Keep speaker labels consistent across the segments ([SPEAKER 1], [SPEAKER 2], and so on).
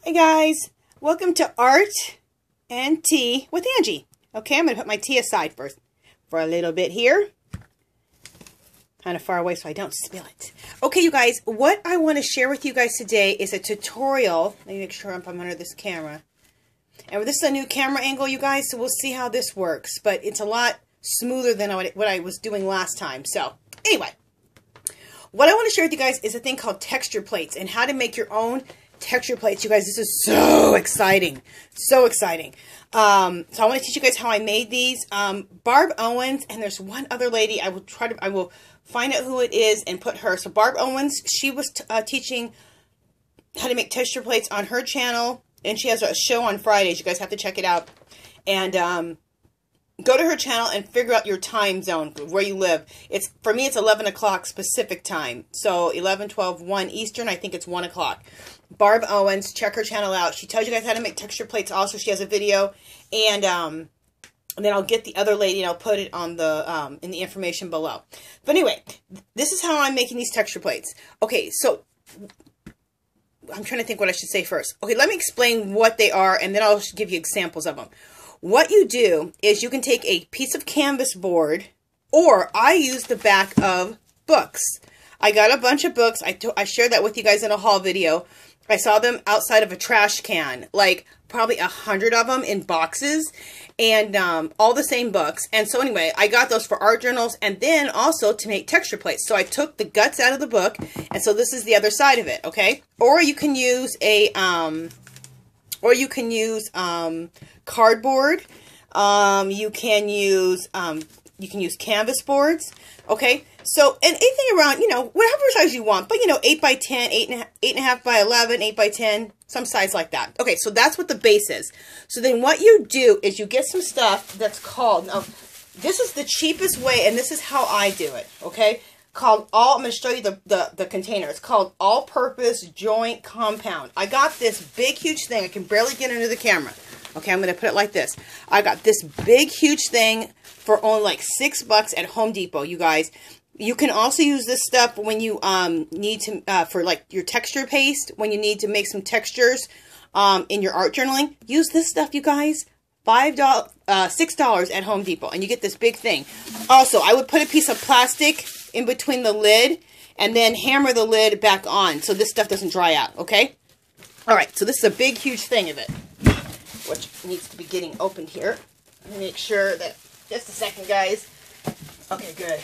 [SPEAKER 1] Hey guys, welcome to Art and Tea with Angie. Okay, I'm going to put my tea aside first for a little bit here. Kind of far away so I don't spill it. Okay, you guys, what I want to share with you guys today is a tutorial. Let me make sure I'm under this camera. And this is a new camera angle, you guys, so we'll see how this works. But it's a lot smoother than what I was doing last time. So, anyway, what I want to share with you guys is a thing called texture plates and how to make your own texture plates. You guys, this is so exciting. So exciting. So I want to teach you guys how I made these. Barb Owens, and there's one other lady. I will find out who it is and put her. So Barb Owens, she was teaching how to make texture plates on her channel, and she has a show on Fridays. You guys have to check it out. And go to her channel and figure out your time zone where you live. For me, it's 11 o'clock Pacific time. So 11, 12, 1 Eastern. I think it's 1 o'clock. Barb Owens, check her channel out. She tells you guys how to make texture plates. Also, she has a video, and then I'll get the other lady and I'll put it on the in the information below. But anyway, this is how I'm making these texture plates. Okay, so I'm trying to think what I should say first. Okay, let me explain what they are, and then I'll give you examples of them. What you do is you can take a piece of canvas board, or I use the back of books. I got a bunch of books. I shared that with you guys in a haul video. I saw them outside of a trash can, like probably 100 of them in boxes, and all the same books. And so anyway, I got those for art journals and then also to make texture plates. So I took the guts out of the book, and so this is the other side of it, okay? Or you can use a cardboard. You can use canvas boards. Okay, so and anything around, whatever size you want, but 8 by 10, 8.5 by 11, 8 by 10, some size like that. Okay, so that's what the base is. So then what you do is you get some stuff that's called, now this is the cheapest way, and this is how I do it, okay? I'm going to show you the container. It's called All-Purpose Joint Compound. I got this big, huge thing. I can barely get into the camera. Okay, I'm going to put it like this. I got this big, huge thing for only like $6 at Home Depot, you guys. You can also use this stuff when you need to, for like your texture paste, when you need to make some textures in your art journaling. Use this stuff, you guys. $6 at Home Depot, and you get this big thing. Also, I would put a piece of plastic in between the lid and then hammer the lid back on so this stuff doesn't dry out, okay? All right, so this is a big, huge thing of it, which needs to be getting opened here. Let me make sure that, just a second, guys. Okay, good.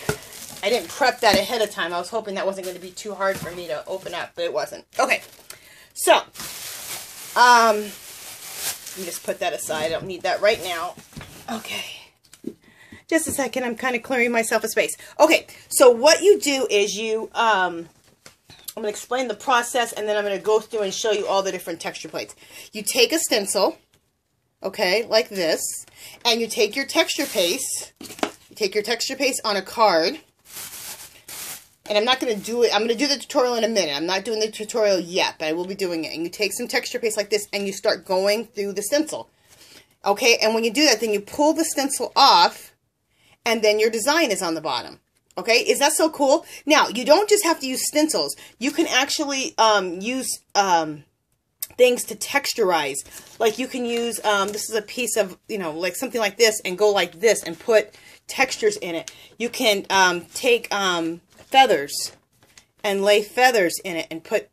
[SPEAKER 1] I didn't prep that ahead of time. I was hoping that wasn't going to be too hard for me to open up, but it wasn't. Okay, so, let me just put that aside. I don't need that right now. Okay. Just a second. I'm kind of clearing myself a space. Okay, so what you do is I'm going to explain the process, and then I'm going to go through and show you all the different texture plates. You take a stencil, okay, like this, and you take your texture paste. You take your texture paste on a card, and I'm not going to do it. I'm going to do the tutorial in a minute. I'm not doing the tutorial yet, but I will be doing it. And you take some texture paste like this, and you start going through the stencil. Okay, and when you do that, then you pull the stencil off, and then your design is on the bottom. Okay, is that so cool? Now, you don't just have to use stencils. You can actually use things to texturize. Like you can use, this is a piece of, like something like this, and go like this and put textures in it. You can take feathers and lay feathers in it and put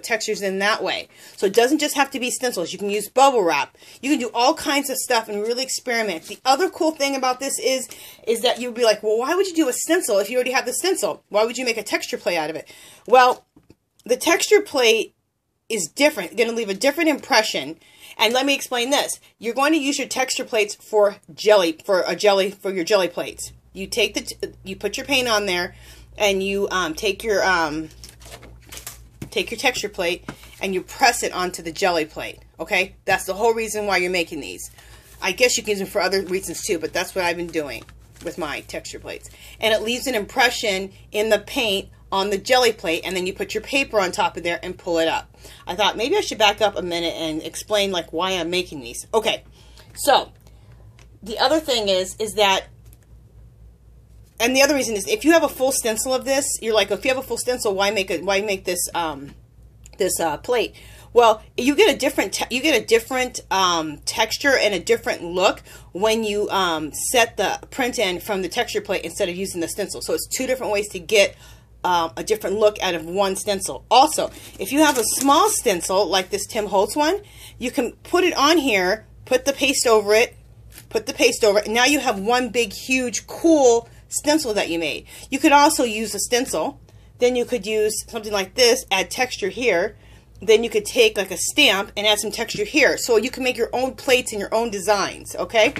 [SPEAKER 1] textures in that way. So it doesn't just have to be stencils. You can use bubble wrap. You can do all kinds of stuff and really experiment. The other cool thing about this is that you'd be like, well, why would you do a stencil if you already have the stencil? Why would you make a texture plate out of it? Well, the texture plate is different. It's going to leave a different impression. And let me explain this. You're going to use your texture plates for your jelly plates. You you put your paint on there, and you take your texture plate and you press it onto the jelly plate. Okay, that's the whole reason why you're making these. I guess you can use them for other reasons too, but that's what I've been doing with my texture plates. And it leaves an impression in the paint on the jelly plate, and then you put your paper on top of there and pull it up. I thought maybe I should back up a minute and explain like why I'm making these. Okay, so the other thing is that, and the other reason is if you have a full stencil of this, you're like, if you have a full stencil, why make this plate? Well, you get a different texture and a different look when you set the print in from the texture plate instead of using the stencil. So it's two different ways to get a different look out of one stencil. Also, if you have a small stencil like this Tim Holtz one, you can put it on here, put the paste over it, and now you have one big, huge, cool stencil that you made. You could also use a stencil. Then you could use something like this, add texture here. Then you could take like a stamp and add some texture here. So you can make your own plates and your own designs, okay?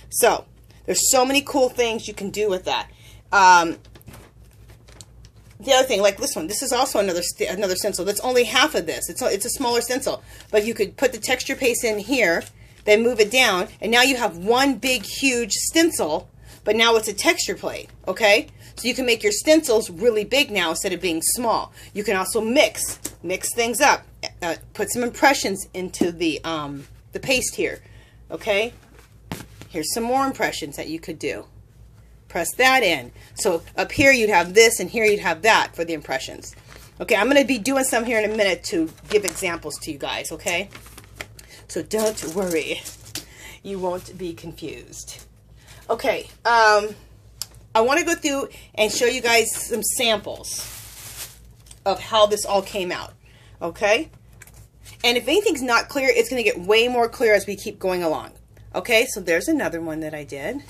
[SPEAKER 1] So there's so many cool things you can do with that. The other thing, like this one, this is also another stencil. That's only half of this. It's a smaller stencil. But you could put the texture paste in here, then move it down, and now you have one big, huge stencil, but now it's a texture plate, okay? So you can make your stencils really big now instead of being small. You can also mix things up. Put some impressions into the paste here, okay? Here's some more impressions that you could do. Press that in. So up here you'd have this, and here you'd have that for the impressions. Okay, I'm going to be doing some here in a minute to give examples to you guys, okay? So don't worry. You won't be confused. Okay, I want to go through and show you guys some samples of how this all came out, okay? And if anything's not clear, it's going to get way more clear as we keep going along. Okay, so there's another one that I did.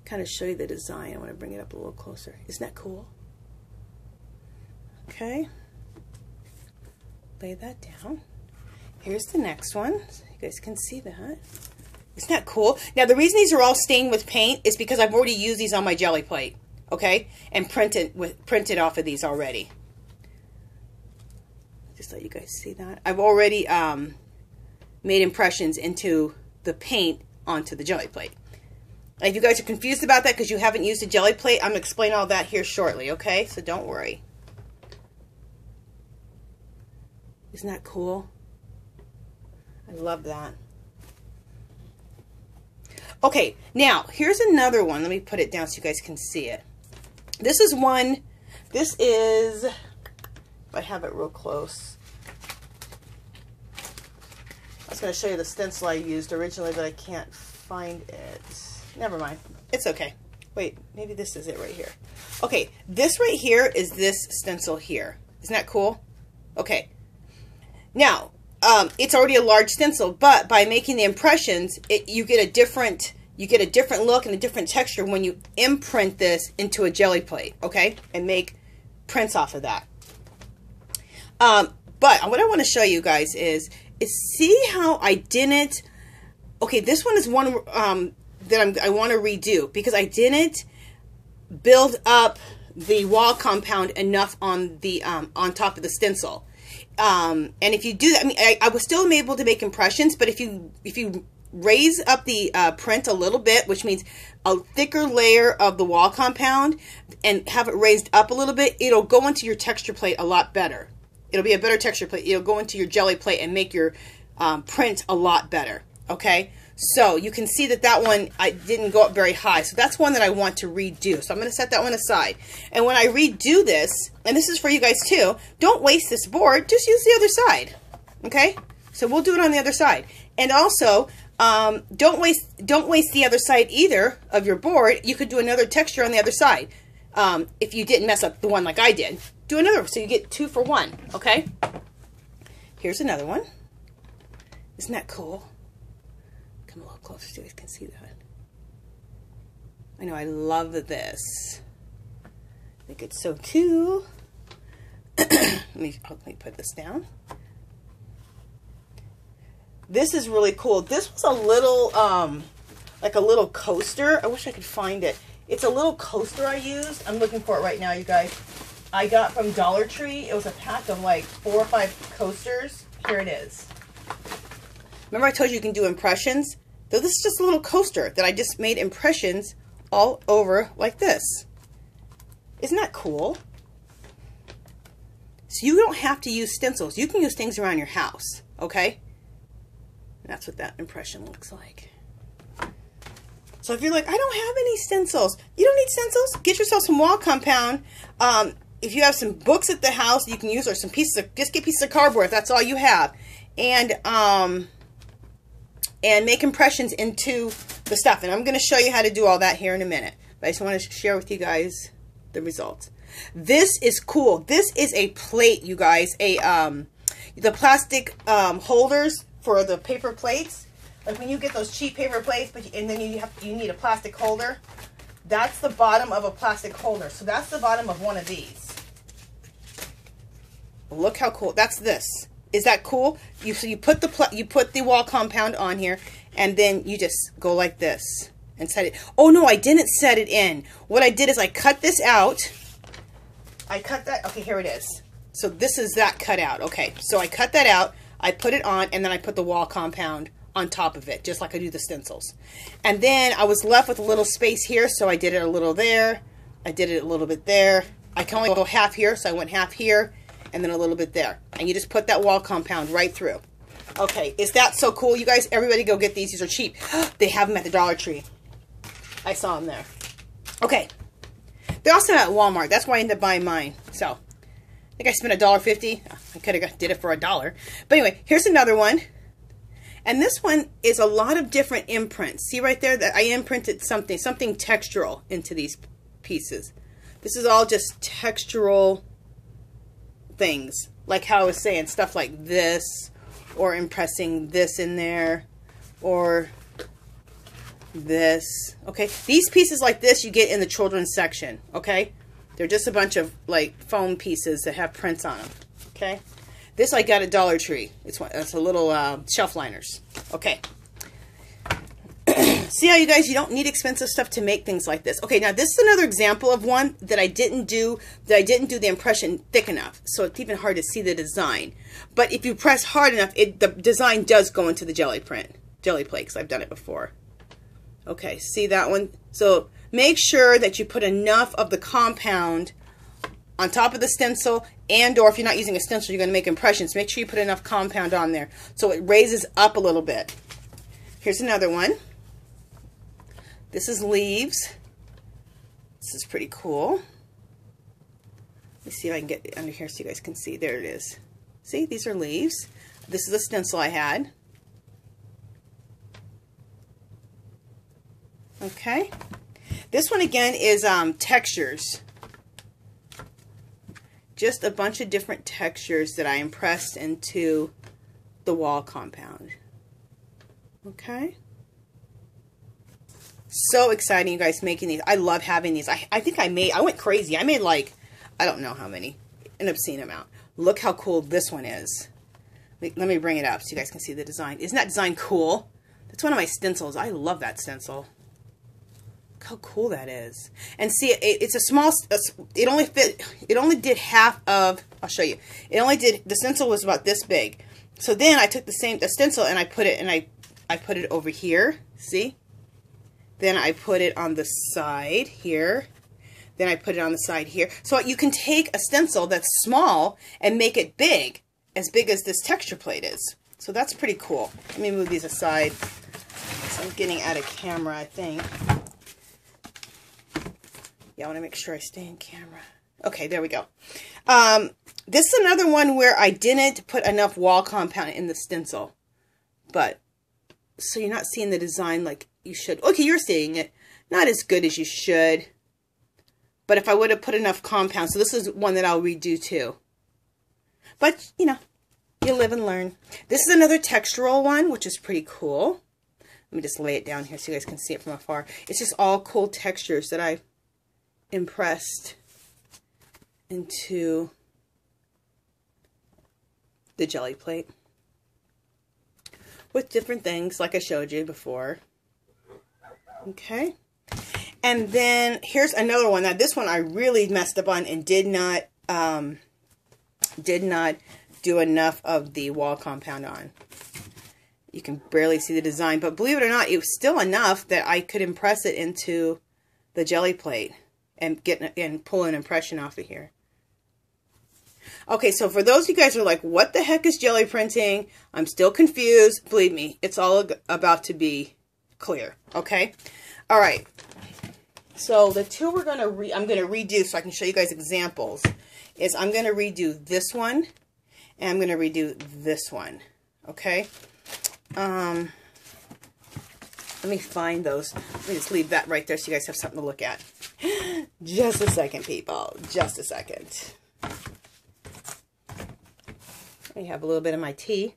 [SPEAKER 1] Kind of show you the design. I want to bring it up a little closer. Isn't that cool? Okay. Lay that down. Here's the next one. So you guys can see that. Isn't that cool? Now, the reason these are all stained with paint is because I've already used these on my GelliPlate, okay? And printed off of these already. Just let you guys see that. I've already made impressions into the paint onto the GelliPlate. If you guys are confused about that because you haven't used a GelliPlate, I'm going to explain all that here shortly, okay? So don't worry. Isn't that cool? I love that. Okay, now, here's another one. Let me put it down so you guys can see it. This is one, this is, if I have it real close. I was going to show you the stencil I used originally, but I can't find it. Never mind. It's okay. Wait, maybe this is it right here. Okay, this right here is this stencil here. Isn't that cool? Okay. Now, it's already a large stencil, but by making the impressions, you get a different look and a different texture when you imprint this into a GelliPlate, okay? And make prints off of that. But what I want to show you guys is see how I didn't, okay, this one is one that I want to redo because I didn't build up the wall compound enough on the on top of the stencil. And if you do that, I mean, I was still able to make impressions, but if you raise up the print a little bit, which means a thicker layer of the wall compound, and have it raised up a little bit, it'll go into your texture plate a lot better. It'll be a better texture plate. It'll go into your GelliPlate and make your print a lot better. Okay, so you can see that that one I didn't go up very high. So that's one that I want to redo. So I'm going to set that one aside. And when I redo this, and this is for you guys too, don't waste this board. Just use the other side. Okay, so we'll do it on the other side. And also, don't waste the other side either of your board. You could do another texture on the other side. If you didn't mess up the one like I did, do another, so you get 2 for 1. Okay. Here's another one. Isn't that cool? Come a little closer so you guys can see that. I know I love this. I think it's so cool. let me put this down. This is really cool. This was a little, like a little coaster. I wish I could find it. It's a little coaster I used. I'm looking for it right now, you guys. I got from Dollar Tree. It was a pack of like 4 or 5 coasters. Here it is. Remember I told you can do impressions? So this is just a little coaster that I just made impressions all over like this. Isn't that cool? So you don't have to use stencils. You can use things around your house, okay? And that's what that impression looks like. So if you're like, I don't have any stencils. You don't need stencils. Get yourself some wall compound. if you have some books at the house you can use, or some pieces of, just get pieces of cardboard if that's all you have, and make impressions into the stuff. And I'm going to show you how to do all that here in a minute. But I just want to share with you guys the results. This is cool. This is a plate, you guys. The plastic holders for the paper plates. Like when you get those cheap paper plates, and then you need a plastic holder. That's the bottom of a plastic holder. So that's the bottom of one of these. Look how cool. That's this. Is that cool? So you put the wall compound on here, and then you just go like this and set it. Oh no, I didn't set it in. What I did is I cut this out. I cut that. Okay, here it is. So this is that cut out. Okay, so I cut that out. I put it on, and then I put the wall compound on top of it, just like I do the stencils. And then I was left with a little space here, so I did it a little there. I did it a little bit there. I can only go half here, so I went half here, and then a little bit there. And you just put that wall compound right through. Okay, is that so cool? You guys, everybody go get these. These are cheap. They have them at the Dollar Tree. I saw them there. Okay. They're also at Walmart. That's why I ended up buying mine. So, I think I spent $1.50. I could have did it for $1. But anyway, here's another one. And this one is a lot of different imprints. See right there that I imprinted something textural into these pieces. This is all just textural things. Like how I was saying, stuff like this, or impressing this in there, or this. Okay, these pieces like this you get in the children's section. Okay, they're just a bunch of like foam pieces that have prints on them. Okay. This I got at Dollar Tree. It's a little shelf liners. Okay. See how you guys, you don't need expensive stuff to make things like this. Okay, now this is another example of one that I didn't do the impression thick enough. So it's even hard to see the design. But if you press hard enough, the design does go into the GelliPlate, because I've done it before. Okay, see that one? So make sure that you put enough of the compound on top of the stencil, and or if you're not using a stencil, you're going to make impressions. Make sure you put enough compound on there so it raises up a little bit. Here's another one. This is leaves. This is pretty cool. Let me see if I can get it under here so you guys can see. There it is. See, these are leaves. This is a stencil I had. Okay. This one again is textures. Just a bunch of different textures that I impressed into the wall compound. Okay. So exciting, you guys, making these. I love having these. I think I went crazy. I made like, I don't know how many, an obscene amount. Look how cool this one is. Let me bring it up so you guys can see the design. Isn't that design cool? That's one of my stencils. I love that stencil. Look how cool that is. And see, it's a small, it only did half of, I'll show you. The stencil was about this big. So then I took the stencil and I put it over here, see? Then I put it on the side here. Then I put it on the side here. So you can take a stencil that's small and make it big as this texture plate is. So that's pretty cool. Let me move these aside. So I'm getting out of camera, I think. Yeah, I want to make sure I stay in camera. Okay, there we go. This is another one where I didn't put enough wall compound in the stencil. But, so you're not seeing the design like you should. Okay, you're seeing it. Not as good as you should. But if I would have put enough compound, so this is one that I'll redo too. But, you know, you live and learn. This is another textural one, which is pretty cool. Let me just lay it down here so you guys can see it from afar. It's just all cool textures that I impressed into the GelliPlate with different things like I showed you before. Okay, and then here's another one. Now this one I really messed up on and did not do enough of the wall compound on. You can barely see the design, but believe it or not, it was still enough that I could impress it into the GelliPlate and pull an impression off of here. Okay, so for those of you guys who are like, what the heck is jelly printing? I'm still confused. Believe me, it's all about to be clear. Okay? All right. So the two I'm going to redo so I can show you guys examples. is I'm going to redo this one, and I'm going to redo this one, okay? Let me find those. Let me just leave that right there so you guys have something to look at. Just a second, people. Just a second. Let me have a little bit of my tea.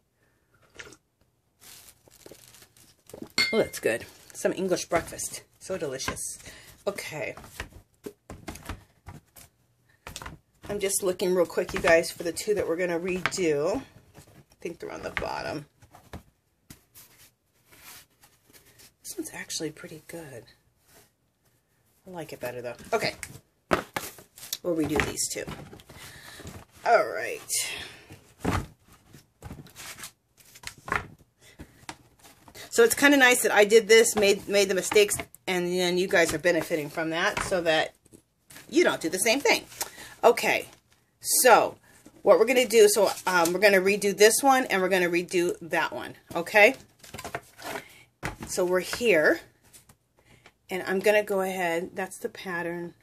[SPEAKER 1] Oh, that's good. Some English breakfast. So delicious. Okay. I'm just looking real quick, you guys, for the two that we're going to redo. I think they're on the bottom. This one's actually pretty good. I like it better, though. Okay. We'll redo these two. All right. So it's kind of nice that I did this, made the mistakes, and then you guys are benefiting from that so that you don't do the same thing. Okay, so what we're going to do, so we're going to redo this one, and we're going to redo that one, okay? So we're here, and I'm going to go ahead, that's the pattern,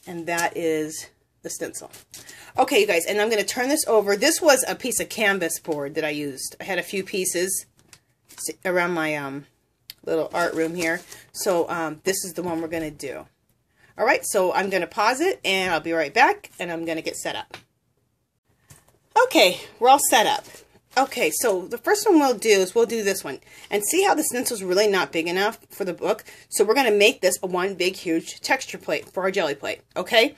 [SPEAKER 1] and that is the stencil. Okay, you guys, and I'm going to turn this over. This was a piece of canvas board that I used. I had a few pieces around my little art room here. So this is the one we're going to do. All right, so I'm going to pause it, and I'll be right back, and I'm going to get set up. Okay, we're all set up. Okay, so the first one we'll do is we'll do this one. And see how the stencil's really not big enough for the book? So we're going to make this a one big, huge texture plate for our GelliPlate, okay?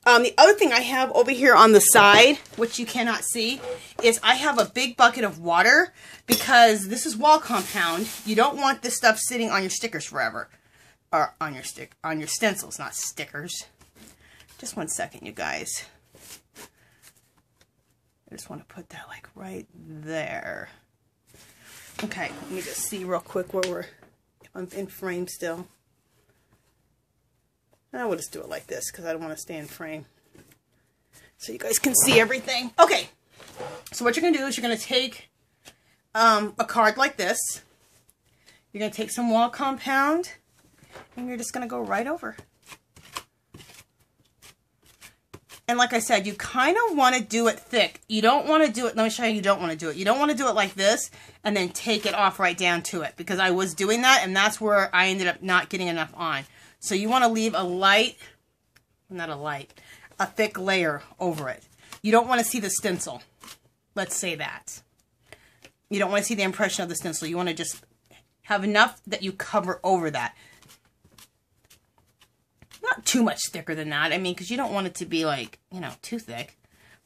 [SPEAKER 1] The other thing I have over here on the side, which you cannot see, is I have a big bucket of water because this is wall compound. You don't want this stuff sitting on your stickers forever. Or on your stencils, not stickers. Just one second, you guys. I just want to put that like right there. Okay, let me just see real quick where if I'm in frame still. I will just do it like this because I don't want to stay in frame. So you guys can see everything. Okay, so what you're going to do is you're going to take a card like this. You're going to take some wall compound, and you're just going to go right over. And like I said, you kind of want to do it thick. You don't want to do it, let me show you don't want to do it. You don't want to do it like this and then take it off right down to it, because I was doing that and that's where I ended up not getting enough on. So you want to leave a thick layer over it. You don't want to see the stencil. Let's say that. You don't want to see the impression of the stencil. You want to just have enough that you cover over that. Not too much thicker than that. I mean, because you don't want it to be like, you know, too thick.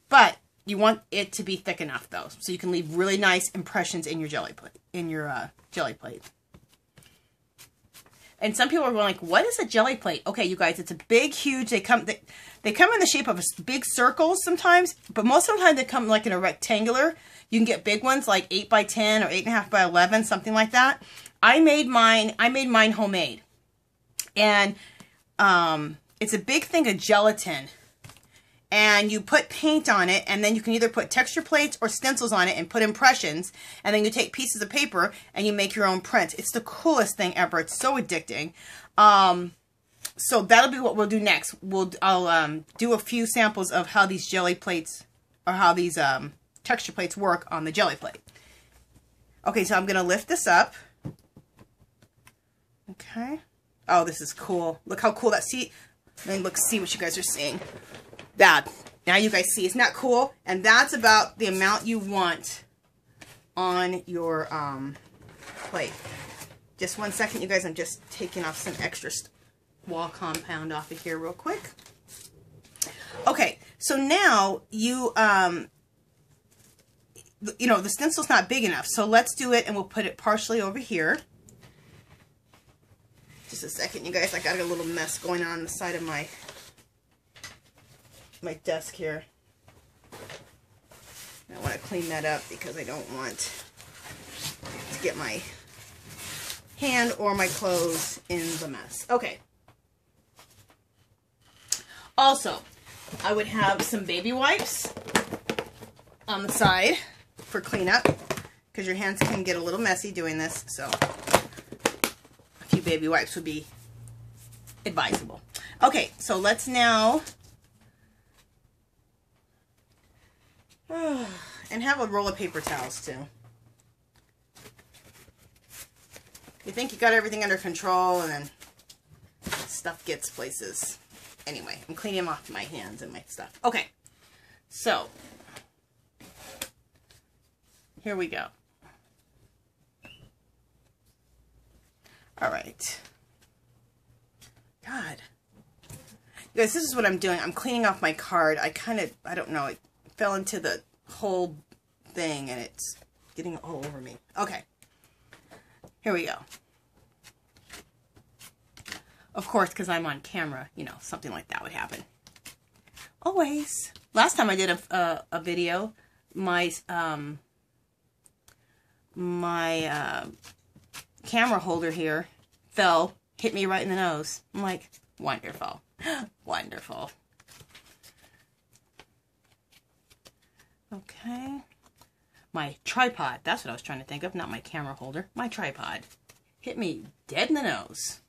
[SPEAKER 1] But you want it to be thick enough, though, so you can leave really nice impressions in your GelliPlate. And some people are going like, what is a GelliPlate? Okay, you guys, it's a big, huge, they come in the shape of big circles sometimes, but most of the time they come like in a rectangular. You can get big ones like 8 by 10 or 8.5 by 11, something like that. I made mine homemade. And it's a big thing of gelatin. And you put paint on it, and then you can either put texture plates or stencils on it and put impressions, and then you take pieces of paper and you make your own print. It's the coolest thing ever. It's so addicting. So that'll be what we'll do next. I'll do a few samples of how these GelliPlates, or how these texture plates work on the GelliPlate. Okay, so I'm going to lift this up. Okay. Oh, this is cool. Look how cool that, see what you guys are seeing. That, now you guys see, isn't that cool? And that's about the amount you want on your plate. Just one second, you guys. I'm just taking off some extra wall compound off of here real quick. Okay, so now you know, the stencil's not big enough, so let's do it, and we'll put it partially over here. Just a second, you guys. I got a little mess going on the side of my desk here. I want to clean that up because I don't want to get my hand or my clothes in the mess. Okay. Also, I would have some baby wipes on the side for cleanup, because your hands can get a little messy doing this, so a few baby wipes would be advisable. Okay, so let's now And have a roll of paper towels too. You think you got everything under control, and then stuff gets places. Anyway, I'm cleaning off my hands and my stuff. Okay, so here we go. All right. God. You guys, this is what I'm doing. I'm cleaning off my card. I don't know, it fell into the whole thing and it's getting all over me. Okay. Here we go. Of course, because I'm on camera, you know, something like that would happen. Always. Last time I did a video, my camera holder here fell, hit me right in the nose. I'm like, wonderful. Wonderful. Okay. My tripod. That's what I was trying to think of. Not my camera holder. My tripod. Hit me dead in the nose.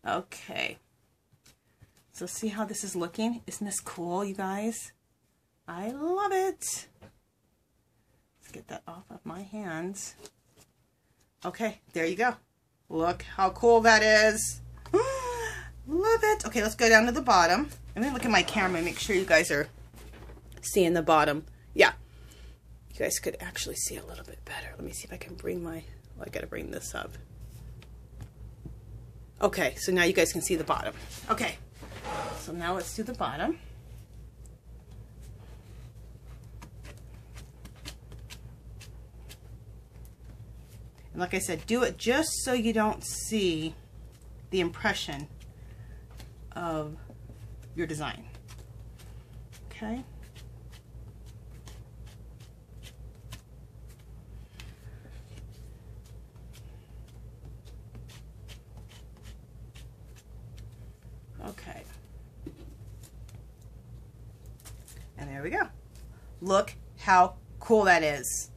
[SPEAKER 1] Okay. So see how this is looking? Isn't this cool, you guys? I love it. Let's get that off of my hands. Okay, there you go. Look how cool that is. Love it. Okay, let's go down to the bottom. I'm going to look at my camera and make sure you guys are seeing the bottom. Yeah. You guys could actually see a little bit better. Let me see if I can bring my... Well, I got to bring this up. Okay, so now you guys can see the bottom. Okay, so now let's do the bottom. And like I said, do it just so you don't see the impression of your design. Okay. Okay. And there we go. Look how cool that is.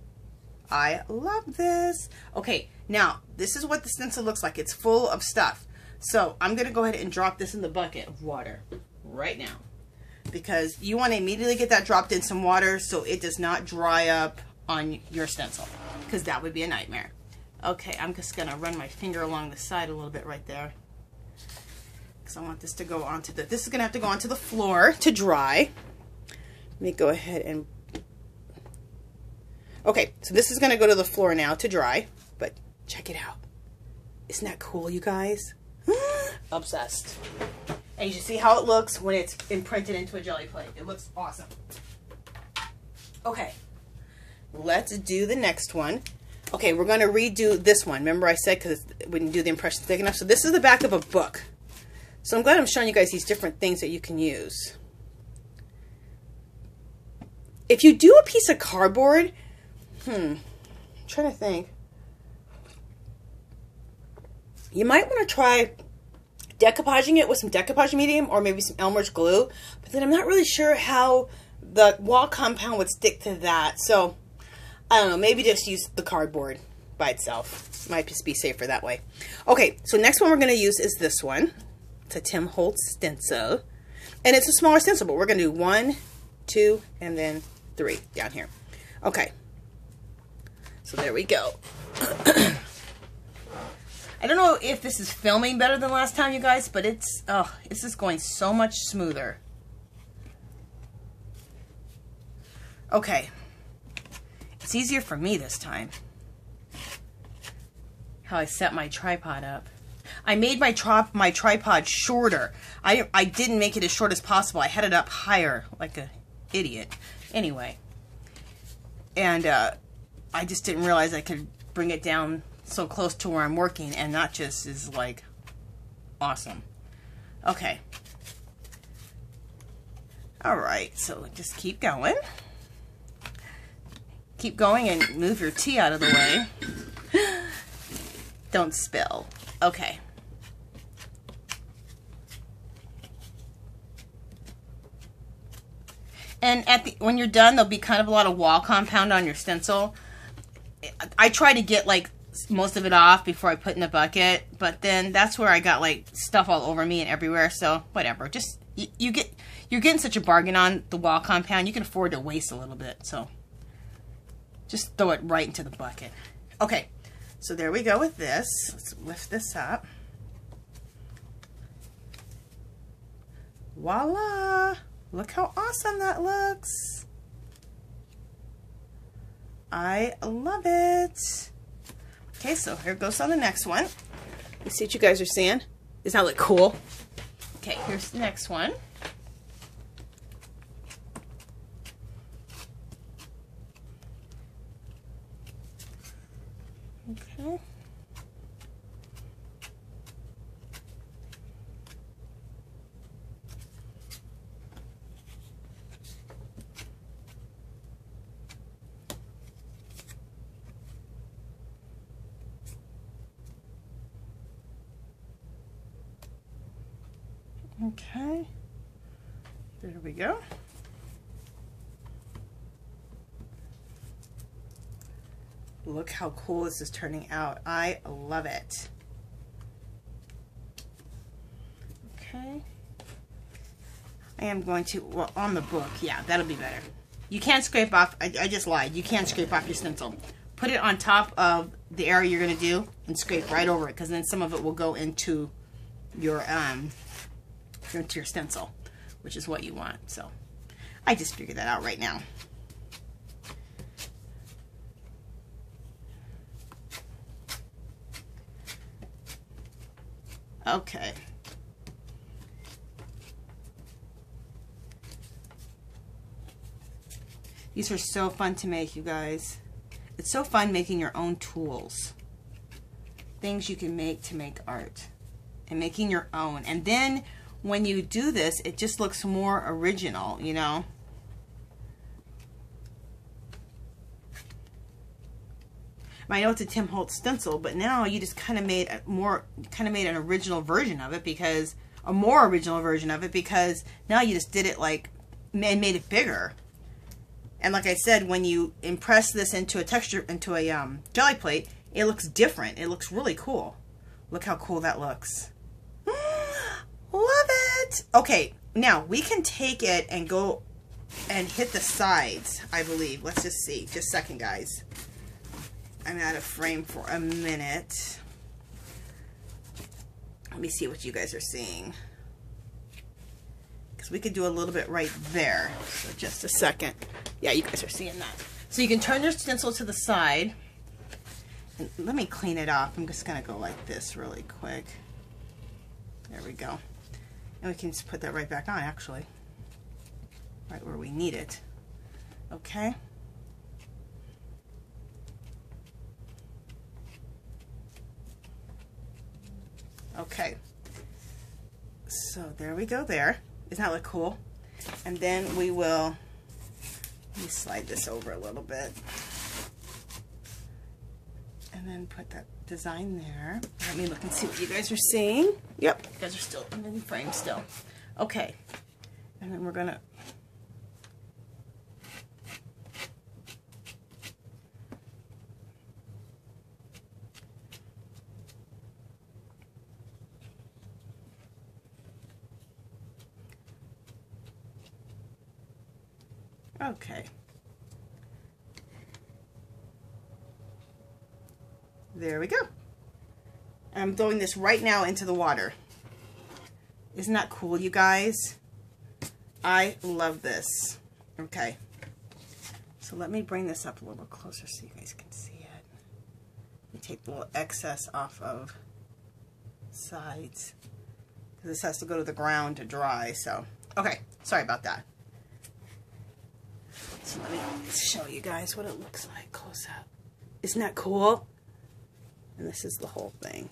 [SPEAKER 1] I love this. Okay, now this is what the stencil looks like. It's full of stuff. So I'm going to go ahead and drop this in the bucket of water right now, because you want to immediately get that dropped in some water so it does not dry up on your stencil, because that would be a nightmare. Okay, I'm just going to run my finger along the side a little bit right there, because I want this to go onto the, this is going to have to go onto the floor to dry. Let me go ahead and, okay, so this is going to go to the floor now to dry, but check it out. Isn't that cool, you guys? Obsessed. And you should see how it looks when it's imprinted into a GelliPlate. It looks awesome. Okay, let's do the next one. Okay, we're going to redo this one. Remember I said because we didn't do the impression thick enough. So this is the back of a book. So I'm glad I'm showing you guys these different things that you can use. If you do a piece of cardboard, I'm trying to think. You might want to try decoupaging it with some decoupage medium or maybe some Elmer's glue. But then I'm not really sure how the wall compound would stick to that. So, I don't know. Maybe just use the cardboard by itself. Might just be safer that way. Okay, so next one we're going to use is this one. It's a Tim Holtz stencil. And it's a smaller stencil, but we're going to do 1, 2, and then 3 down here. Okay. So there we go. I don't know if this is filming better than last time, you guys, but it's just going so much smoother. Okay. It's easier for me this time. How I set my tripod up. I made my tripod shorter. I didn't make it as short as possible. I had it up higher like an idiot. Anyway. And I just didn't realize I could bring it down so close to where I'm working, and that just is like awesome. Okay. Alright, so just keep going. Keep going and move your tea out of the way. Don't spill. Okay. And when you're done, there'll be kind of a lot of wall compound on your stencil. I try to get like most of it off before I put in the bucket, but then that's where I got like stuff all over me and everywhere. So whatever, just you you're getting such a bargain on the wall compound, you can afford to waste a little bit. So just throw it right into the bucket. Okay, so there we go with this. Let's lift this up. Voila! Look how awesome that looks. I love it. Okay, so here goes on the next one. You see what you guys are seeing? Does that look cool? Okay, here's the next one. Okay. Okay, there we go. Look how cool this is turning out. I love it. Okay. I am going to, well, on the book, yeah, that'll be better. You can't scrape off, I just lied. You can't scrape off your stencil. Put it on top of the area you're going to do and scrape right over it, because then some of it will go into your stencil, which is what you want. So I just figured that out right now. Okay. These are so fun to make, you guys. It's so fun making your own tools. Things you can make to make art. And making your own. And then when you do this, it just looks more original, you know? I know it's a Tim Holtz stencil, but now you just kind of made an original version of it, because a more original version of it, because now you just did it like and made it bigger. And like I said, when you impress this into a texture, into a GelliPlate, it looks different. It looks really cool. Look how cool that looks. Love it. Okay, now we can take it and go and hit the sides, I believe. Let's just see. Just a second, guys. I'm out of frame for a minute. Let me see what you guys are seeing. Because we could do a little bit right there. So just a second. Yeah, you guys are seeing that. So you can turn your stencil to the side. And let me clean it off. I'm just going to go like this really quick. There we go. And we can just put that right back on, actually. Right where we need it. Okay. Okay. So there we go there. Doesn't that look cool? And then we will, let me slide this over a little bit. And then put that design there. Let me look and see what you guys are seeing. Yep, you guys are still in frame still. Okay. And then we're gonna okay. There we go. I'm throwing this right now into the water. Isn't that cool, you guys? I love this. Okay. So let me bring this up a little closer so you guys can see it. Let me take the little excess off of sides, because this has to go to the ground to dry. So, okay. Sorry about that. So let me show you guys what it looks like close up. Isn't that cool? And this is the whole thing.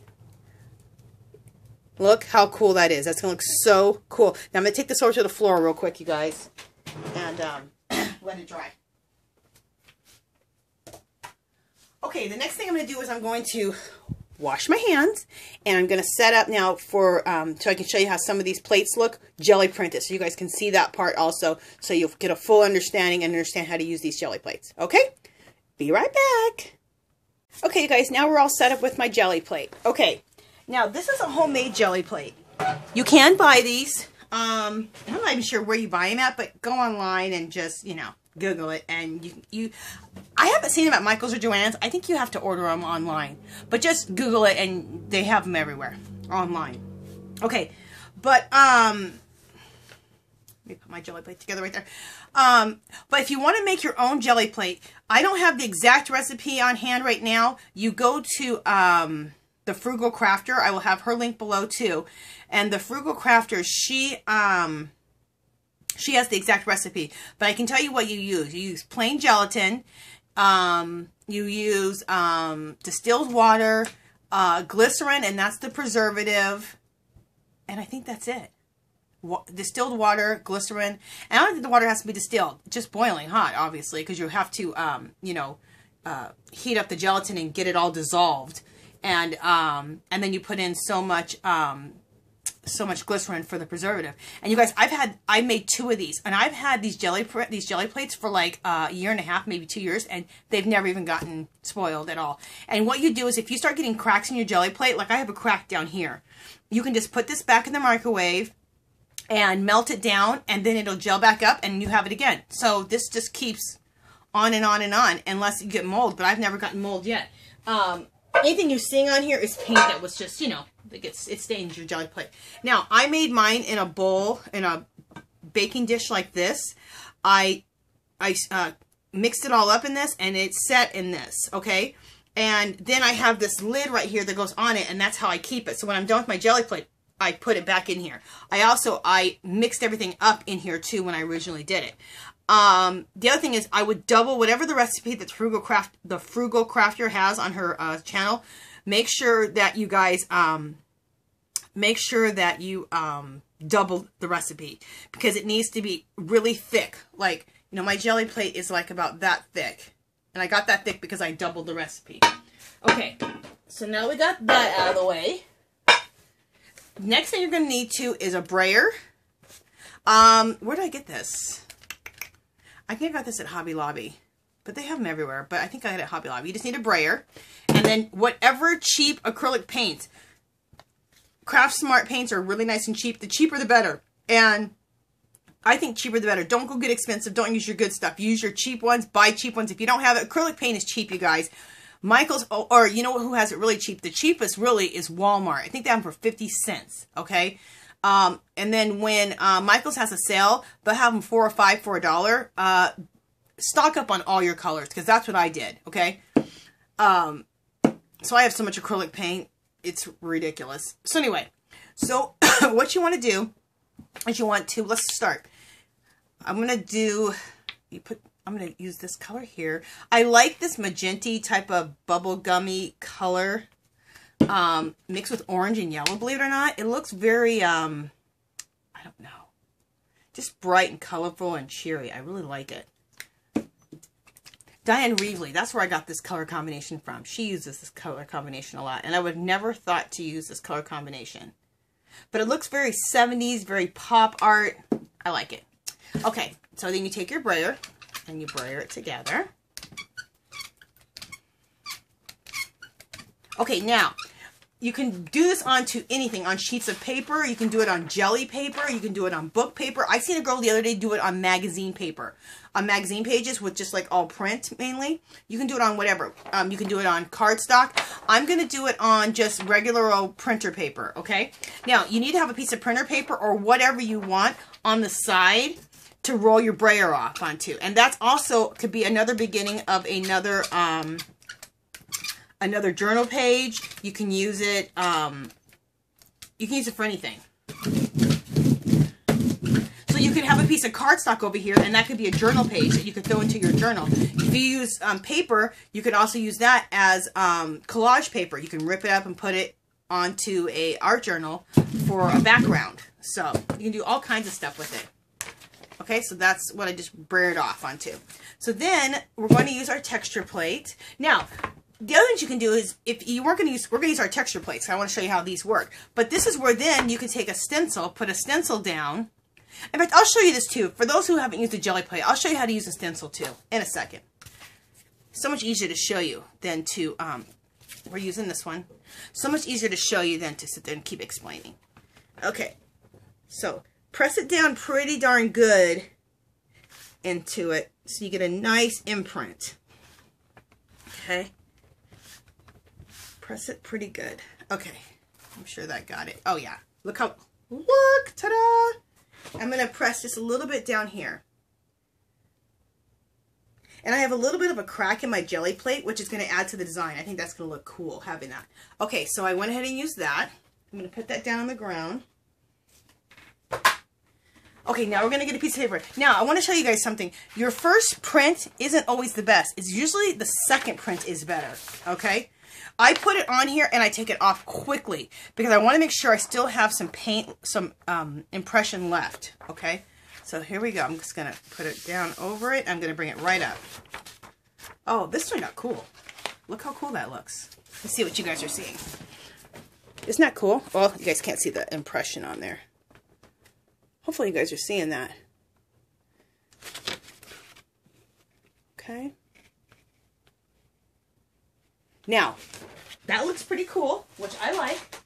[SPEAKER 1] Look how cool that is. That's going to look so cool. Now I'm going to take this over to the floor real quick, you guys, and let it dry. Okay, the next thing I'm going to do is I'm going to wash my hands, and I'm going to set up now for, so I can show you how some of these plates look, jelly printed, so you guys can see that part also, so you'll get a full understanding and understand how to use these jelly plates. Okay? Be right back. Okay, you guys, now we're all set up with my jelly plate. Okay, now this is a homemade jelly plate. You can buy these. I'm not even sure where you buy them at, but go online and just, you know, Google it. And I haven't seen them at Michael's or Joann's. I think you have to order them online. But just Google it and they have them everywhere online. Okay, but, let me put my jelly plate together right there. But if you want to make your own jelly plate, I don't have the exact recipe on hand right now. You go to the Frugal Crafter. I will have her link below too. And the Frugal Crafter, she has the exact recipe. But I can tell you what you use. You use plain gelatin. You use distilled water, glycerin, and that's the preservative. And I think that's it. Distilled water, glycerin, and I don't think the water has to be distilled, just boiling hot, obviously, because you have to, you know, heat up the gelatin and get it all dissolved, and then you put in so much glycerin for the preservative. And you guys, I made 2 of these, and I've had these jelly plates for like a year and a half, maybe 2 years, and they've never even gotten spoiled at all. And what you do is, if you start getting cracks in your jelly plate, like I have a crack down here, you can just put this back in the microwave and melt it down, and then it'll gel back up, and you have it again. So this just keeps on and on and on, unless you get mold, but I've never gotten mold yet. Anything you're seeing on here is paint that was just, you know, it stains your jelly plate. Now, I made mine in a bowl, in a baking dish like this. I mixed it all up in this, and it's set in this, okay? And then I have this lid right here that goes on it, and that's how I keep it. So when I'm done with my jelly plate, I put it back in here. I mixed everything up in here too when I originally did it. The other thing is, I would double whatever the recipe that the Frugal Crafter has on her channel. Make sure that you guys double the recipe, because it needs to be really thick. Like, you know, my jelly plate is like about that thick, and I got that thick because I doubled the recipe. Okay, so now we got that out of the way. Next thing you're going to need is a brayer. Where did I get this? I think I got this at Hobby Lobby, but they have them everywhere. But I think I got it at Hobby Lobby. You just need a brayer, and then whatever cheap acrylic paints. Craft Smart paints are really nice and cheap. The cheaper the better, and I think cheaper the better. Don't go get expensive. Don't use your good stuff. Use your cheap ones. Buy cheap ones. If you don't have it, acrylic paint is cheap, you guys. Michael's, or you know who has it really cheap? The cheapest really is Walmart. I think they have them for 50 cents, okay? And then when Michael's has a sale, they'll have them 4 or 5 for $1. Stock up on all your colors, because that's what I did, okay? So I have so much acrylic paint, it's ridiculous. So anyway, so what you want to do is let's start. I'm going to use this color here. I like this magenta type of bubblegummy color mixed with orange and yellow, believe it or not. It looks very, I don't know, just bright and colorful and cheery. I really like it. Diane Reevely, that's where I got this color combination from. She uses this color combination a lot, and I would never thought to use this color combination. But it looks very 70s, very pop art. I like it. Okay, so then you take your brayer, and you brayer it together. Okay, now, you can do this onto anything, on sheets of paper. You can do it on jelly paper. You can do it on book paper. I seen a girl the other day do it on magazine paper. On magazine pages with just like all print, mainly. You can do it on whatever. You can do it on cardstock. I'm going to do it on just regular old printer paper, okay? Now, you need to have a piece of printer paper or whatever you want on the side to roll your brayer off onto. And that's also could be another beginning of another another journal page. You can use it for anything. So you can have a piece of cardstock over here, and that could be a journal page that you could throw into your journal. If you use paper, you could also use that as collage paper. You can rip it up and put it onto a art journal for a background. So you can do all kinds of stuff with it. Okay, so that's what I just brayered off onto. So then we're going to use our texture plate. Now, the other things you can do is, if you weren't going to use, we're going to use our texture plates. So I want to show you how these work. But this is where then you can take a stencil, put a stencil down. In fact, I'll show you this too. For those who haven't used a jelly plate, I'll show you how to use a stencil too in a second. So much easier to show you than to, we're using this one. So much easier to show you than to sit there and keep explaining. Okay, so press it down pretty darn good into it so you get a nice imprint. Okay. Press it pretty good. Okay. I'm sure that got it. Oh yeah. Look how, look, ta-da! I'm going to press just a little bit down here. And I have a little bit of a crack in my GelliPlate, which is going to add to the design. I think that's going to look cool having that. Okay, so I went ahead and used that. I'm going to put that down on the ground. Okay, now we're going to get a piece of paper. Now, I want to show you guys something. Your first print isn't always the best. It's usually the second print is better, okay? I put it on here and I take it off quickly because I want to make sure I still have some paint, some impression left, okay? So here we go. I'm just going to put it down over it. I'm going to bring it right up. Oh, this turned out cool. Look how cool that looks. Let's see what you guys are seeing. Isn't that cool? Well, you guys can't see the impression on there. Hopefully you guys are seeing that. Okay. Now, that looks pretty cool, which I like.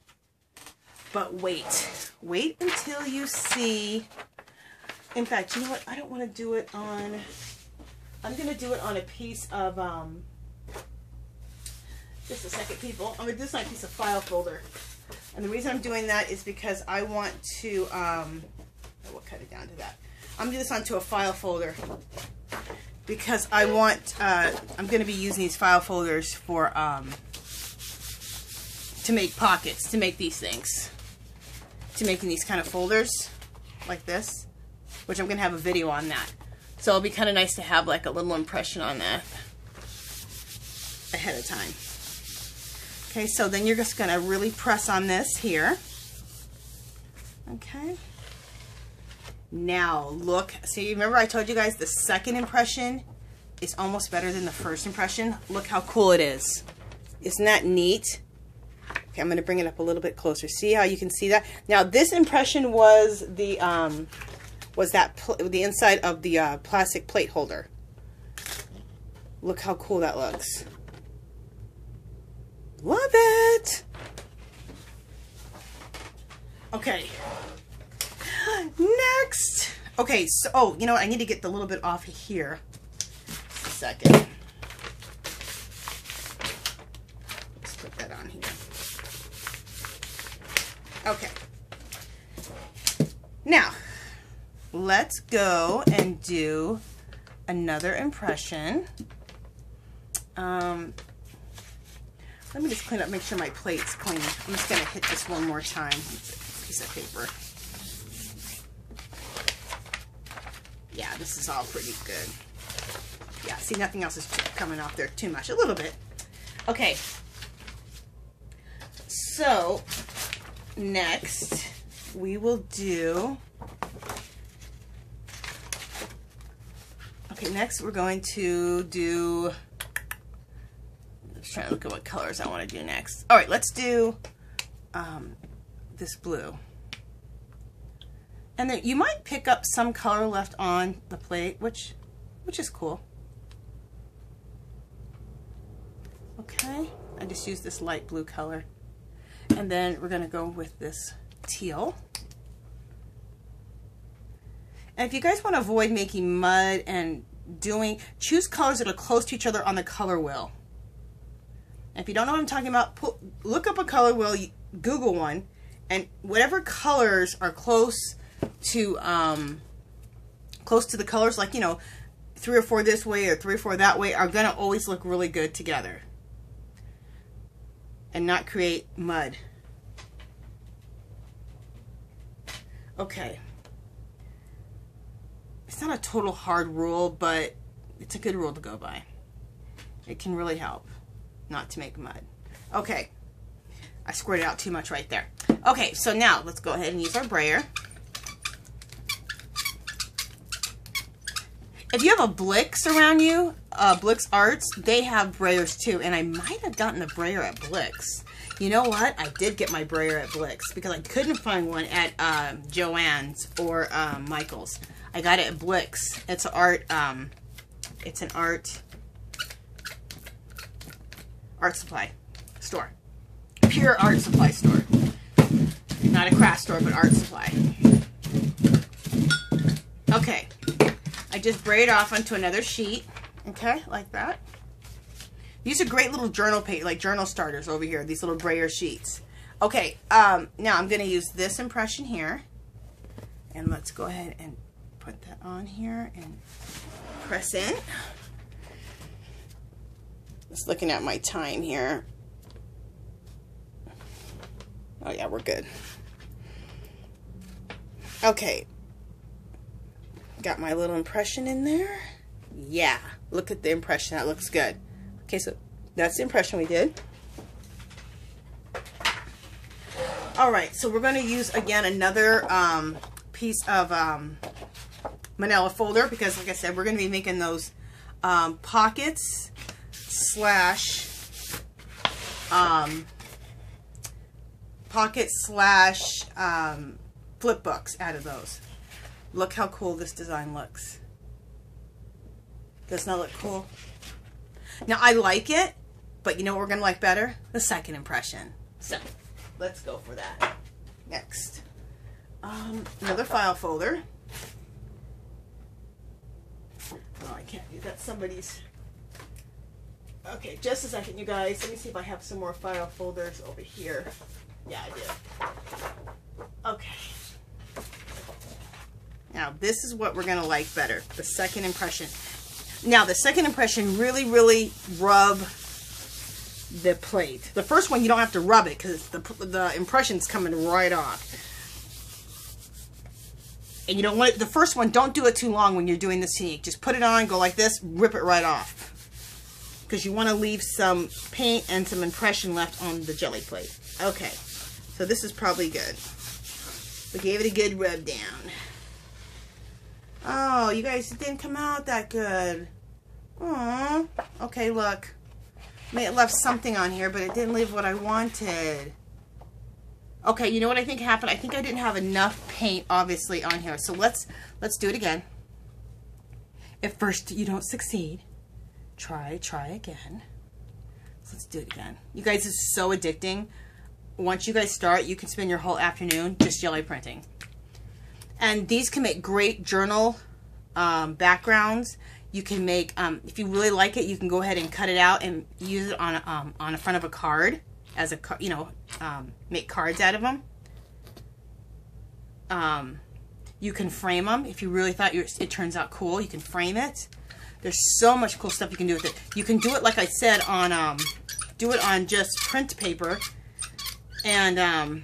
[SPEAKER 1] But wait. Wait until you see... In fact, you know what? I don't want to do it on... I'm going to do it on a piece of... just a second, people. I'm going to do this on a piece of file folder. And the reason I'm doing that is because I want to... we'll cut it down to that. I'm going to do this onto a file folder. Because I want... I'm going to be using these file folders for... to make pockets. To make these things. To making these kind of folders. Like this. Which I'm going to have a video on that. So it'll be kind of nice to have like a little impression on that ahead of time. Okay, so then you're just going to really press on this here. Okay. Now look, see, remember I told you guys the second impression is almost better than the first impression? Look how cool it is. Isn't that neat? Okay, I'm going to bring it up a little bit closer. See how you can see that? Now this impression was the the inside of the plastic plate holder. Look how cool that looks. Love it! Okay. Next! Okay, so, oh, you know what? I need to get the little bit off of here. Just a second. Let's put that on here. Okay. Now, let's go and do another impression. Let me just clean up, make sure my plate's clean. I'm just going to hit this one more time with a piece of paper. Yeah, this is all pretty good. Yeah, see, nothing else is coming off there too much. A little bit. Okay. So, next, we will do... Okay, next we're going to do... I'm just trying to look at what colors I want to do next. Alright, let's do this blue. And then you might pick up some color left on the plate, which is cool. Okay, I just used this light blue color. And then we're going to go with this teal. And if you guys want to avoid making mud and choose colors that are close to each other on the color wheel. And if you don't know what I'm talking about, look up a color wheel, Google one, and whatever colors are close to the colors, like, you know, 3 or 4 this way or 3 or 4 that way, are going to always look really good together and not create mud. Okay. It's not a total hard rule, but it's a good rule to go by. It can really help not to make mud. Okay. I squirted out too much right there. Okay, so now let's go ahead and use our brayer. If you have a Blix around you, Blix Arts, they have brayers too. And I might have gotten a brayer at Blix. You know what? I did get my brayer at Blix because I couldn't find one at Joann's or Michael's. I got it at Blix. It's an art supply store. Pure art supply store. Not a craft store, but art supply. Okay, I just braid off onto another sheet. Okay, like that. These are great little journal page, like journal starters over here. These little brayer sheets. Okay, now I'm going to use this impression here, and let's go ahead and put that on here and press in. Just looking at my time here. Oh yeah, we're good. Okay, got my little impression in there. Yeah, look at the impression, that looks good. Okay, so that's the impression we did. Alright, so we're going to use again another piece of manila folder, because like I said, we're going to be making those pockets slash flip books out of those. Look how cool this design looks. Doesn't that look cool? Now I like it, but you know what we're going to like better? The second impression. So let's go for that. Next, another file folder. Oh, I can't do that. Somebody's. Okay, just a second, you guys. Let me see if I have some more file folders over here. Yeah, I do. Okay. Now, this is what we're going to like better. The second impression. Now, the second impression really rub the plate. The first one, you don't have to rub it because the impression's coming right off. And you don't want it, the first one, don't do it too long when you're doing the technique. Just put it on, go like this, rip it right off. Because you want to leave some paint and some impression left on the GelliPlate. Okay, so this is probably good. We gave it a good rub down. Oh, you guys, it didn't come out that good. Aww. Okay, look. May have left something on here, but it didn't leave what I wanted. Okay, you know what I think happened? I think I didn't have enough paint, obviously, on here. So let's do it again. If first you don't succeed, try again. So let's do it again. You guys, it's so addicting. Once you guys start, you can spend your whole afternoon just jelly printing. And these can make great journal backgrounds. You can make, if you really like it, you can go ahead and cut it out and use it on the front of a card as a, you know, make cards out of them. You can frame them if you really thought it turns out cool. You can frame it. There's so much cool stuff you can do with it. You can do it, like I said, on do it on just print paper, and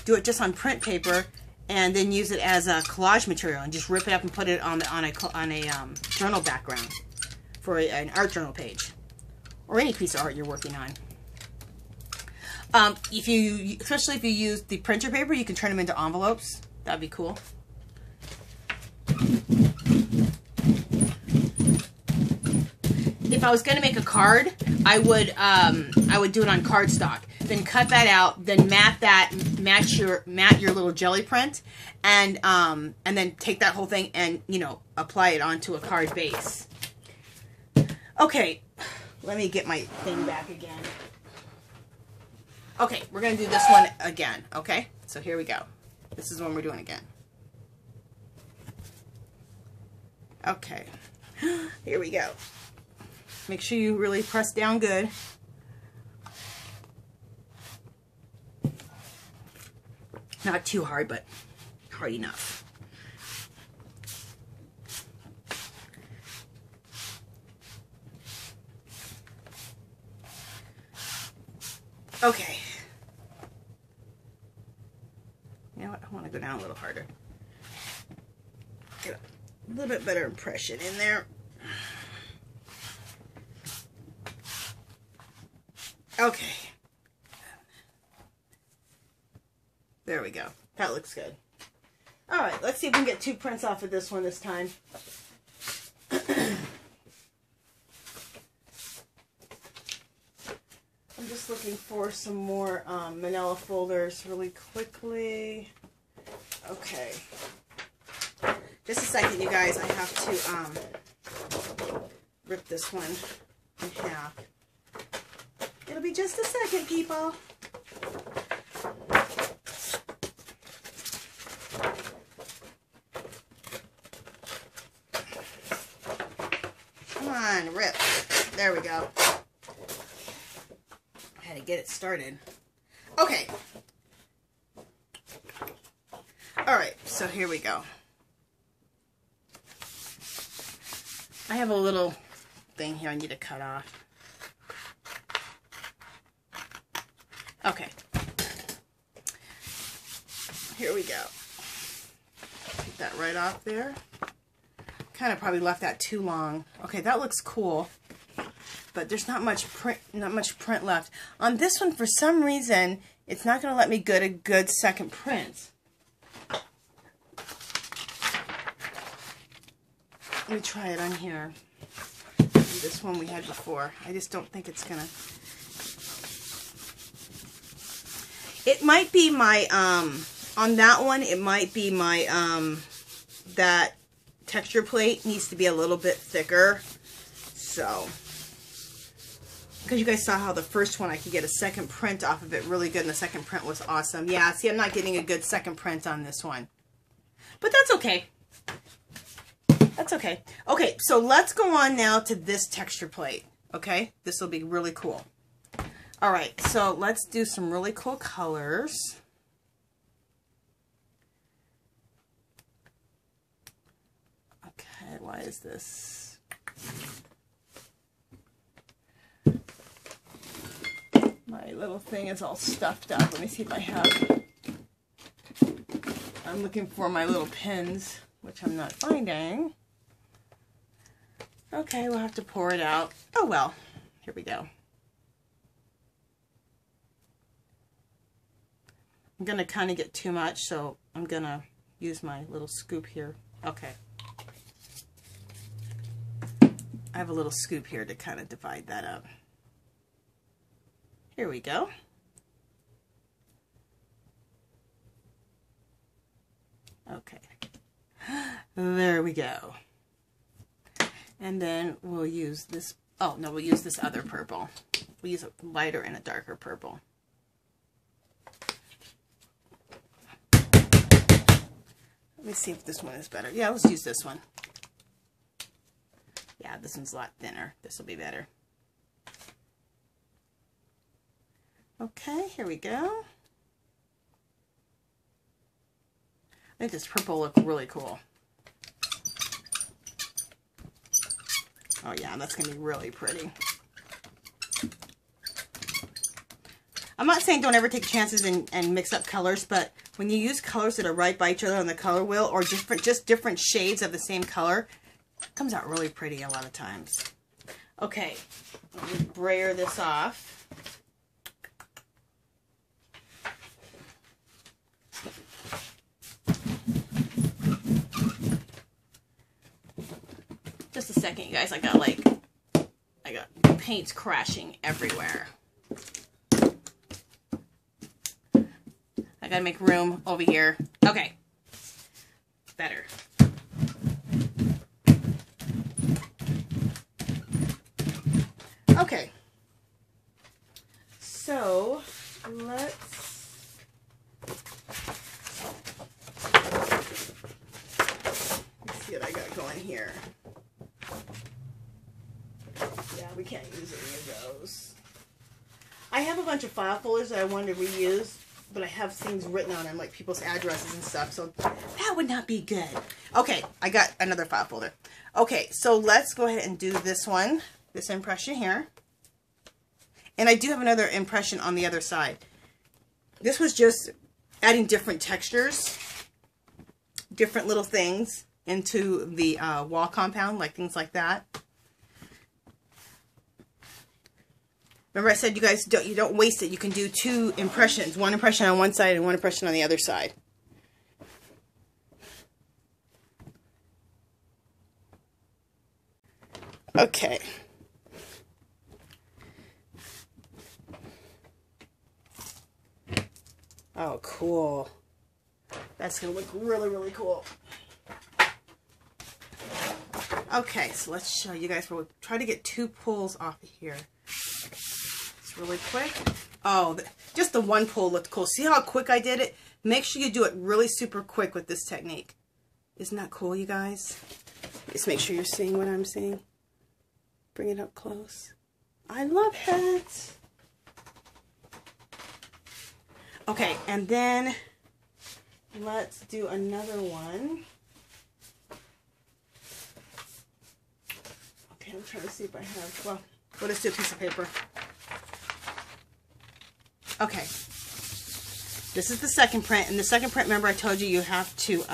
[SPEAKER 1] do it just on print paper, and then use it as a collage material and just rip it up and put it on a journal background for an art journal page or any piece of art you're working on. Especially if you use the printer paper, you can turn them into envelopes. That'd be cool. If I was going to make a card, I would do it on cardstock. Then cut that out. Then match your little jelly print, and then take that whole thing and, you know, apply it onto a card base. Okay, let me get my thing back again. Okay, we're going to do this one again. Okay, so here we go. This is one we're doing again. Okay, here we go. Make sure you really press down good. Not too hard, but hard enough. Okay. You know what? I want to go down a little harder. Get a little bit better impression in there. Okay. There we go. That looks good. Alright, let's see if we can get 2 prints off of this one this time. I'm just looking for some more manila folders really quickly. Okay. Just a second, you guys. I have to rip this one in half. It'll be just a second, people. we go. I had to get it started. Okay. Alright, so here we go. I have a little thing here I need to cut off. Okay. Here we go. Take that right off there. Kind of probably left that too long. Okay, that looks cool. But there's not much print left. On this one, for some reason, it's not going to let me get a good second print. Let me try it on here. This one we had before. I just don't think it's going to... It might be my, on that one, it might be my, that texture plate needs to be a little bit thicker. So, because you guys saw how the first one I could get a second print off of it really good, and the second print was awesome. Yeah, see, I'm not getting a good second print on this one. But that's okay. That's okay. Okay, so let's go on now to this texture plate. Okay, this will be really cool. All right, so let's do some really cool colors. Okay, why is this? My little thing is all stuffed up. Let me see if I have... I'm looking for my little pins, which I'm not finding. Okay, we'll have to pour it out. Oh well, here we go. I'm going to kind of get too much, so I'm going to use my little scoop here. Okay. I have a little scoop here to kind of divide that up. Here we go. Okay. There we go. And then we'll use this, oh no, we'll use this other purple. We'll use a lighter and a darker purple. Let me see if this one is better. Yeah, let's use this one. Yeah, this one's a lot thinner. This will be better. Okay, here we go. I think this purple will look really cool. Oh yeah, that's going to be really pretty. I'm not saying don't ever take chances and mix up colors, but when you use colors that are right by each other on the color wheel, or just different shades of the same color, it comes out really pretty a lot of times. Okay, let me brayer this off. Just a second, you guys. I got paint crashing everywhere. I gotta make room over here. Okay. Better. Okay. So, let's see what I got going here. Yeah, we can't use any of those. I have a bunch of file folders that I wanted to reuse, but I have things written on them, like people's addresses and stuff, so that would not be good. Okay, I got another file folder. Okay, so let's go ahead and do this one, this impression here. And I do have another impression on the other side. This was just adding different textures, different little things into the wall compound, like things like that. Remember I said you guys don't waste it. You can do two impressions. One impression on one side and one impression on the other side. Okay. Oh, cool. That's going to look really, really cool. Okay, so let's show you guys. We'll try to get two pulls off of here. Really quick. Oh, just the one pull looked cool. See how quick I did it? Make sure you do it really super quick with this technique. Isn't that cool, you guys? Just make sure you're seeing what I'm seeing. Bring it up close. I love it. Okay, and then let's do another one. Okay, I'm trying to see if I have, well, we'll just do a piece of paper. Okay. This is the second print, and the second print, remember I told you you have to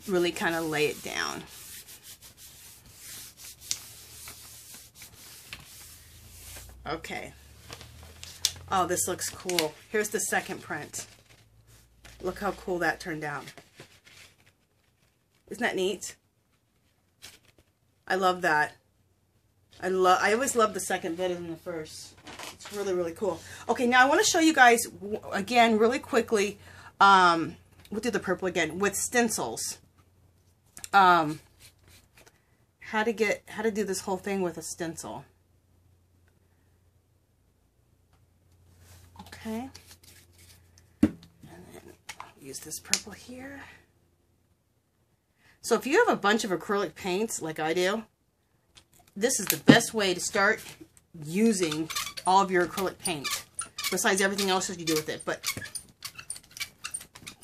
[SPEAKER 1] really kind of lay it down. Okay. Oh, this looks cool. Here's the second print. Look how cool that turned out. Isn't that neat? I love that. I always love the second better than the first. It's really, really cool. Okay, now I want to show you guys, again, really quickly, we'll do the purple again, with stencils. How to do this whole thing with a stencil. Okay. And then I'll use this purple here. So if you have a bunch of acrylic paints like I do, this is the best way to start using all of your acrylic paint, besides everything else that you do with it. But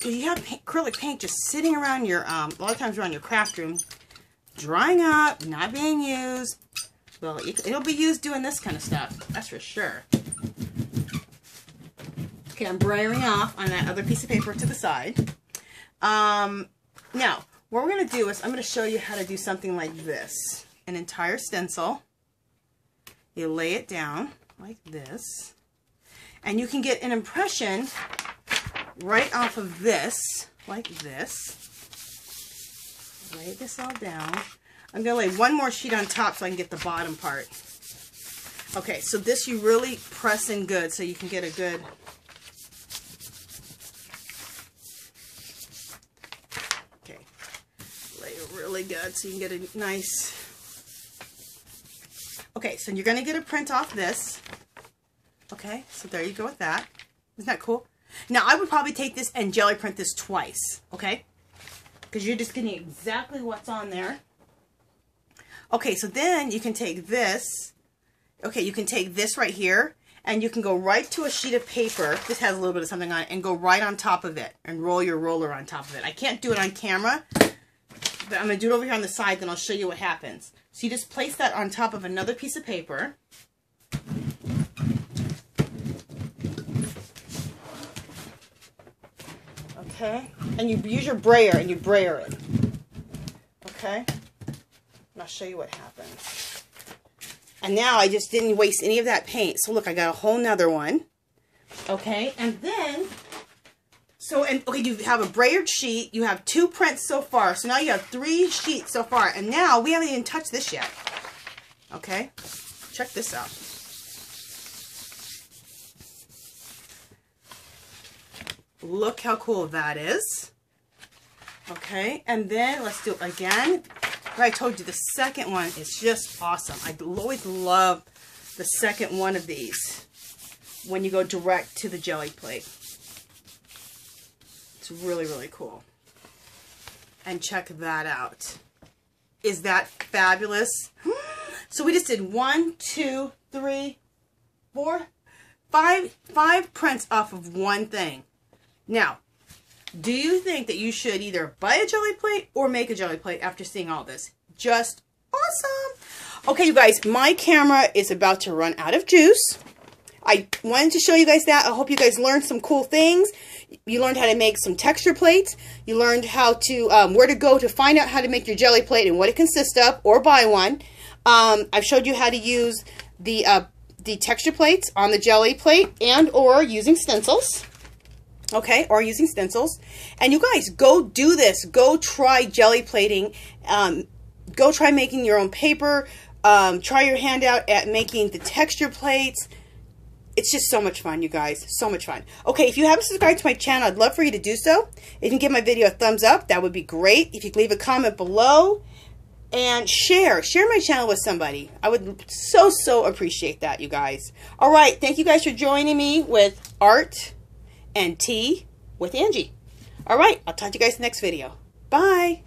[SPEAKER 1] if you have acrylic paint just sitting around your, a lot of times around your craft room, drying up, not being used, well, it'll be used doing this kind of stuff. That's for sure. Okay, I'm brayering off on that other piece of paper to the side. Now, what we're going to do is I'm going to show you how to do something like this. An entire stencil. You lay it down like this. And you can get an impression right off of this, like this. Lay this all down. I'm going to lay one more sheet on top so I can get the bottom part. Okay, so this you really press in good so you can get a good... Okay, lay it really good so you can get a nice... Okay, so you're going to get a print off this. Okay, so there you go with that. Isn't that cool? Now, I would probably take this and jelly print this twice, okay? Because you're just getting exactly what's on there. Okay, so then you can take this. Okay, you can take this right here, and you can go right to a sheet of paper. This has a little bit of something on it, and go right on top of it, and roll your roller on top of it. I can't do it on camera, but I'm going to do it over here on the side, then I'll show you what happens. So you just place that on top of another piece of paper. Okay, and you use your brayer and you brayer it. Okay, and I'll show you what happens. And now I just didn't waste any of that paint. So look, I got a whole nother one. Okay, and then, okay, you have a brayered sheet. You have 2 prints so far. So now you have 3 sheets so far. And now we haven't even touched this yet. Okay, check this out. Look how cool that is. Okay, and then let's do it again. I told you the second one is just awesome. I always love the second one of these when you go direct to the GelliPlate. It's really, really cool. And check that out. Is that fabulous? So we just did 1, 2, 3, 4, 5 prints off of one thing. Now, do you think that you should either buy a GelliPlate or make a GelliPlate after seeing all this? Just awesome. Okay, you guys, my camera is about to run out of juice. I wanted to show you guys that. I hope you guys learned some cool things. You learned how to make some texture plates. You learned how to, where to go to find out how to make your GelliPlate and what it consists of, or buy one. I've showed you how to use the texture plates on the GelliPlate and or using stencils. Okay, or using stencils. And you guys, go do this. Go try jelly plating. Go try making your own paper. Try your hand out at making the texture plates. It's just so much fun, you guys. So much fun. Okay, if you haven't subscribed to my channel, I'd love for you to do so. If you can give my video a thumbs up, that would be great. If you could leave a comment below. And share my channel with somebody. I would so appreciate that, you guys. All right, thank you guys for joining me with Art and Tea with Angie. All right, I'll talk to you guys in the next video. Bye.